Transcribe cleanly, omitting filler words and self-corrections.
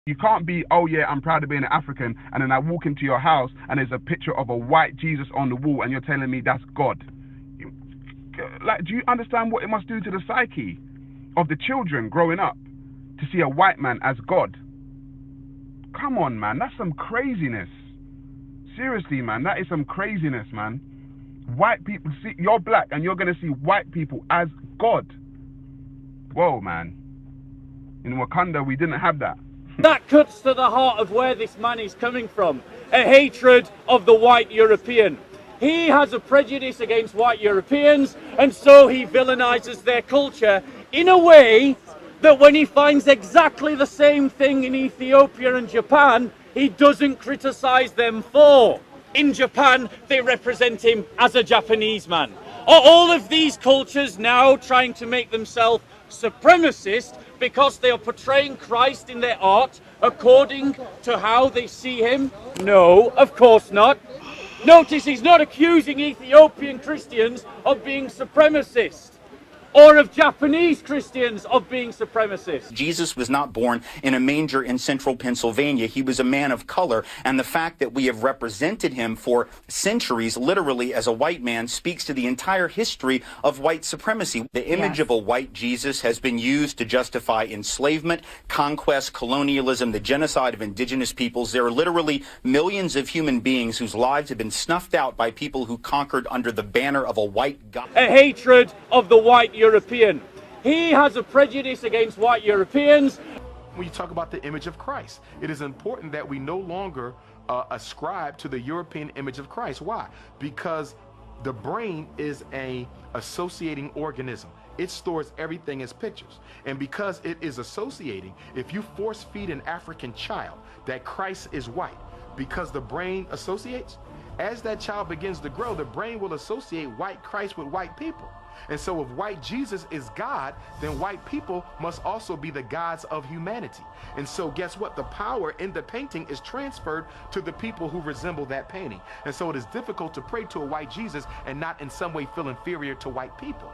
You can't be, oh yeah, I'm proud of being an African, and then I walk into your house and there's a picture of a white Jesus on the wall and you're telling me that's God. Like, do you understand what it must do to the psyche of the children growing up to see a white man as God? Come on, man, that's some craziness. Seriously, man, that is some craziness, man. White people, see, you're black and you're going to see white people as God. Whoa, man. In Wakanda, we didn't have that. That cuts to the heart of where this man is coming from. A hatred of the white European. He has a prejudice against white Europeans, and so he villainizes their culture in a way that when he finds exactly the same thing in Ethiopia and Japan, he doesn't criticize them for. In Japan, they represent him as a Japanese man. Are all of these cultures now trying to make themselves supremacist because they are portraying Christ in their art according to how they see him? No, of course not. Notice he's not accusing Ethiopian Christians of being supremacists, or of Japanese Christians of being supremacists. Jesus was not born in a manger in central Pennsylvania. He was a man of color, and the fact that we have represented him for centuries, literally as a white man, speaks to the entire history of white supremacy. The image of a white Jesus has been used to justify enslavement, conquest, colonialism, the genocide of indigenous peoples. There are literally millions of human beings whose lives have been snuffed out by people who conquered under the banner of a white God. A hatred of the white European. He has a prejudice against white Europeans. When you talk about the image of Christ, it is important that we no longer ascribe to the European image of Christ. Why? Because the brain is a associating organism. It stores everything as pictures. And because it is associating, if you force feed an African child that Christ is white, because the brain associates, as that child begins to grow, the brain will associate white Christ with white people. And so if white Jesus is God, then white people must also be the gods of humanity. And so guess what? The power in the painting is transferred to the people who resemble that painting. And so it is difficult to pray to a white Jesus and not in some way feel inferior to white people.